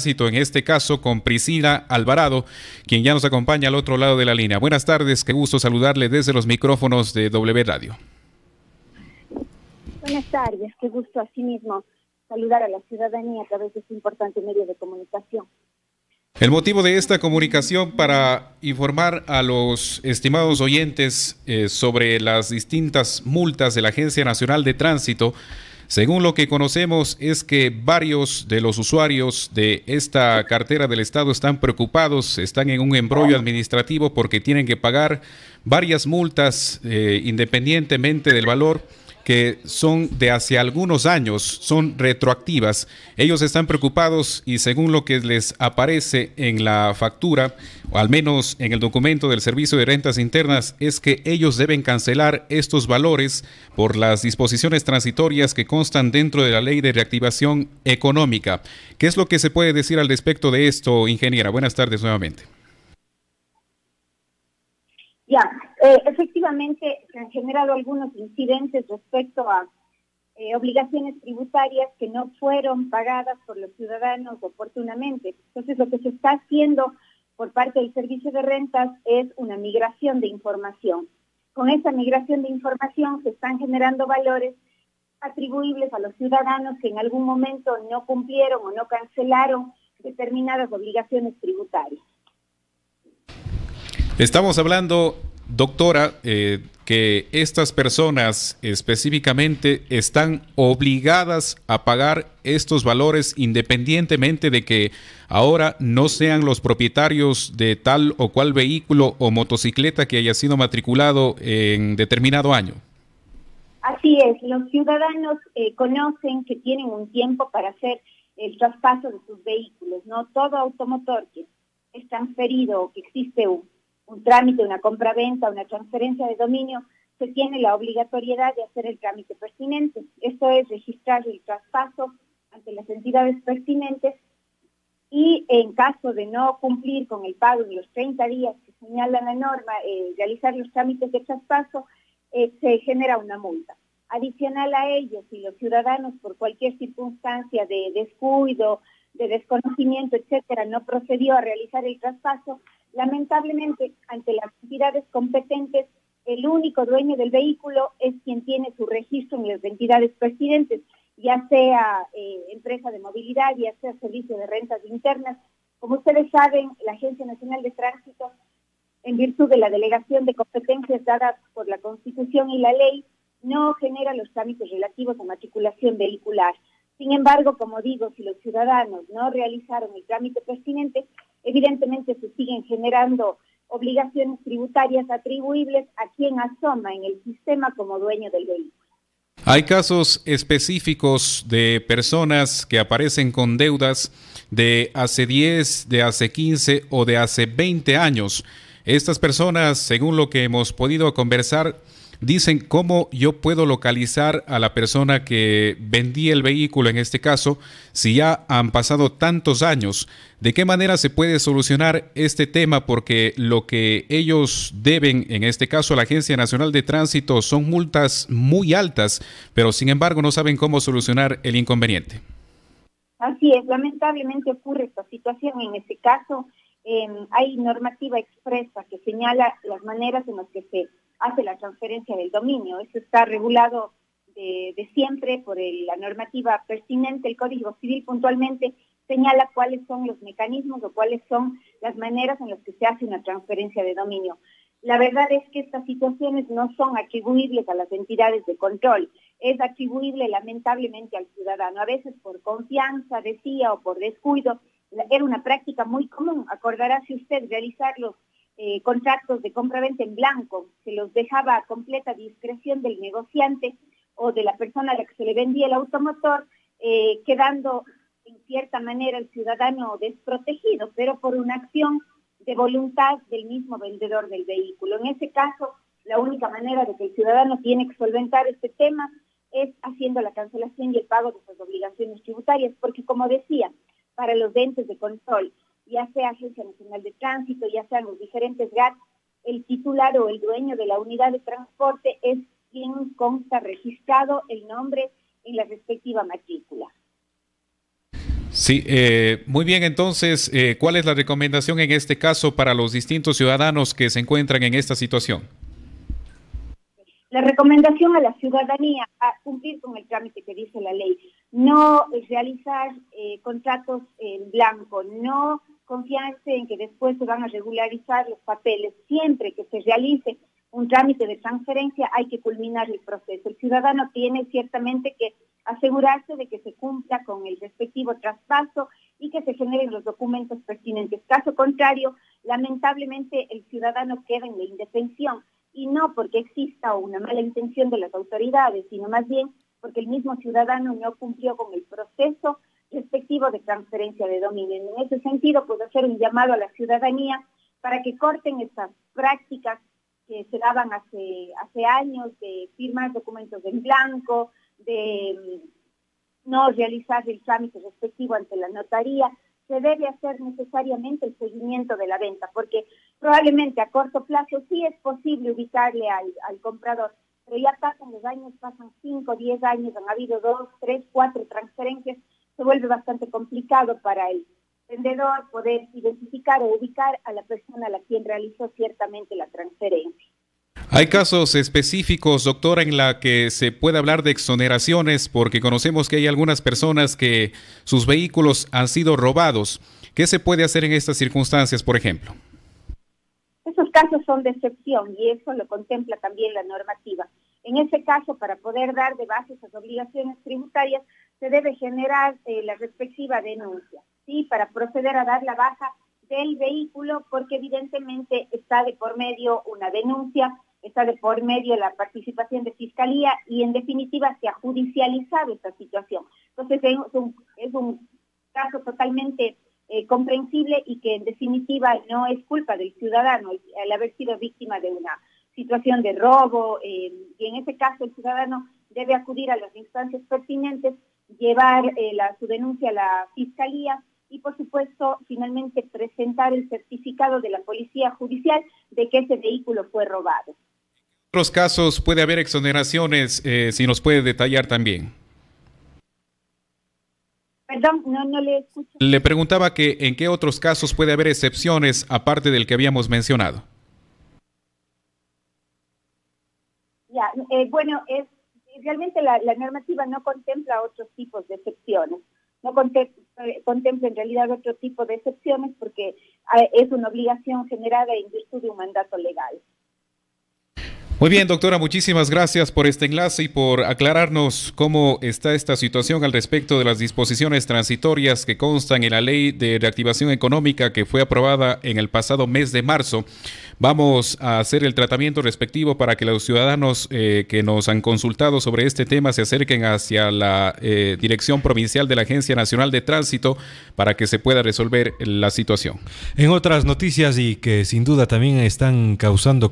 En este caso con Priscila Alvarado, quien ya nos acompaña al otro lado de la línea. Buenas tardes, qué gusto saludarle desde los micrófonos de W Radio. Buenas tardes, qué gusto asimismo saludar a la ciudadanía a través de este importante medio de comunicación. El motivo de esta comunicación para informar a los estimados oyentes sobre las distintas multas de la Agencia Nacional de Tránsito. Según lo que conocemos es que varios de los usuarios de esta cartera del Estado están preocupados, están en un embrollo administrativo porque tienen que pagar varias multas independientemente del valor, que son de hace algunos años, son retroactivas. Ellos están preocupados y según lo que les aparece en la factura, o al menos en el documento del Servicio de Rentas Internas, es que ellos deben cancelar estos valores por las disposiciones transitorias que constan dentro de la Ley de Reactivación Económica. ¿Qué es lo que se puede decir al respecto de esto, ingeniera? Buenas tardes nuevamente. Efectivamente se han generado algunos incidentes respecto a obligaciones tributarias que no fueron pagadas por los ciudadanos oportunamente. Entonces, lo que se está haciendo por parte del Servicio de Rentas es una migración de información. Con esa migración de información se están generando valores atribuibles a los ciudadanos que en algún momento no cumplieron o no cancelaron determinadas obligaciones tributarias. Estamos hablando, doctora, que estas personas específicamente están obligadas a pagar estos valores independientemente de que ahora no sean los propietarios de tal o cual vehículo o motocicleta que haya sido matriculado en determinado año. Así es, los ciudadanos conocen que tienen un tiempo para hacer el traspaso de sus vehículos, ¿no? Todo automotor que es transferido o que existe un trámite, una compra-venta, una transferencia de dominio, se tiene la obligatoriedad de hacer el trámite pertinente. Esto es registrar el traspaso ante las entidades pertinentes y en caso de no cumplir con el pago en los 30 días que señala la norma, realizar los trámites de traspaso, se genera una multa. Adicional a ello, si los ciudadanos por cualquier circunstancia de descuido, de desconocimiento, etcétera, no procedió a realizar el traspaso, lamentablemente, ante las entidades competentes, el único dueño del vehículo es quien tiene su registro en las entidades pertinentes, ya sea empresa de movilidad, ya sea servicio de rentas internas. Como ustedes saben, la Agencia Nacional de Tránsito, en virtud de la delegación de competencias dadas por la Constitución y la ley, no genera los trámites relativos a matriculación vehicular. Sin embargo, como digo, si los ciudadanos no realizaron el trámite pertinente, evidentemente se siguen generando obligaciones tributarias atribuibles a quien asoma en el sistema como dueño del vehículo. Hay casos específicos de personas que aparecen con deudas de hace 10, de hace 15 o de hace 20 años. Estas personas, según lo que hemos podido conversar, dicen cómo yo puedo localizar a la persona que vendí el vehículo en este caso, si ya han pasado tantos años. ¿De qué manera se puede solucionar este tema? Porque lo que ellos deben, en este caso a la Agencia Nacional de Tránsito, son multas muy altas, pero sin embargo no saben cómo solucionar el inconveniente. Así es, lamentablemente ocurre esta situación. En este caso hay normativa expresa que señala las maneras en las que se hace la transferencia del dominio. Eso está regulado de siempre por la normativa pertinente. El Código Civil puntualmente señala cuáles son los mecanismos o cuáles son las maneras en las que se hace una transferencia de dominio. La verdad es que estas situaciones no son atribuibles a las entidades de control, es atribuible lamentablemente al ciudadano, a veces por confianza, decía, o por descuido. Era una práctica muy común, acordará si usted realizar los contratos de compra-venta en blanco, se los dejaba a completa discreción del negociante o de la persona a la que se le vendía el automotor, quedando en cierta manera el ciudadano desprotegido, pero por una acción de voluntad del mismo vendedor del vehículo. En ese caso, la única manera de que el ciudadano tiene que solventar este tema es haciendo la cancelación y el pago de sus obligaciones tributarias, porque como decía, para los entes de control, ya sea Agencia Nacional de Tránsito, ya sean los diferentes GAT, el titular o el dueño de la unidad de transporte es quien consta registrado el nombre en la respectiva matrícula. Sí, muy bien. Entonces, ¿cuál es la recomendación en este caso para los distintos ciudadanos que se encuentran en esta situación? La recomendación a la ciudadanía a cumplir con el trámite que dice la ley, no realizar contratos en blanco, no confiarse en que después se van a regularizar los papeles. Siempre que se realice un trámite de transferencia hay que culminar el proceso. El ciudadano tiene ciertamente que asegurarse de que se cumpla con el respectivo traspaso y que se generen los documentos pertinentes. Caso contrario, lamentablemente el ciudadano queda en la indefensión, y no porque exista una mala intención de las autoridades, sino más bien porque el mismo ciudadano no cumplió con el proceso respectivo de transferencia de dominio. En ese sentido, puedo hacer un llamado a la ciudadanía para que corten estas prácticas que se daban hace años de firmar documentos en blanco, de no realizar el trámite respectivo ante la notaría. Se debe hacer necesariamente el seguimiento de la venta, porque probablemente a corto plazo sí es posible ubicarle al comprador, pero ya pasan los años, pasan 5, 10 años, han habido 2, 3, 4 transferencias, se vuelve bastante complicado para el vendedor poder identificar o ubicar a la persona a la quien realizó ciertamente la transferencia. ¿Hay casos específicos, doctora, en la que se puede hablar de exoneraciones? Porque conocemos que hay algunas personas que sus vehículos han sido robados. ¿Qué se puede hacer en estas circunstancias, por ejemplo? Esos casos son de excepción y eso lo contempla también la normativa. En ese caso, para poder dar de base esas obligaciones tributarias, se debe generar la respectiva denuncia, ¿sí? Para proceder a dar la baja del vehículo, porque evidentemente está de por medio una denuncia, está de por medio la participación de fiscalía y en definitiva se ha judicializado esta situación. Entonces es un caso totalmente comprensible y que en definitiva no es culpa del ciudadano al haber sido víctima de una situación de robo, y en ese caso el ciudadano debe acudir a las instancias pertinentes, llevar su denuncia a la fiscalía y por supuesto finalmente presentar el certificado de la policía judicial de que ese vehículo fue robado. ¿En otros casos puede haber exoneraciones? Si nos puede detallar también. Perdón, no le escucho. Le preguntaba que en qué otros casos puede haber excepciones aparte del que habíamos mencionado. Ya, bueno, realmente la normativa no contempla otros tipos de excepciones. No contempla en realidad otro tipo de excepciones porque es una obligación generada en virtud de un mandato legal. Muy bien, doctora, muchísimas gracias por este enlace y por aclararnos cómo está esta situación al respecto de las disposiciones transitorias que constan en la Ley de Reactivación Económica que fue aprobada en el pasado mes de marzo. Vamos a hacer el tratamiento respectivo para que los ciudadanos que nos han consultado sobre este tema se acerquen hacia la Dirección Provincial de la Agencia Nacional de Tránsito para que se pueda resolver la situación. En otras noticias y que sin duda también están causando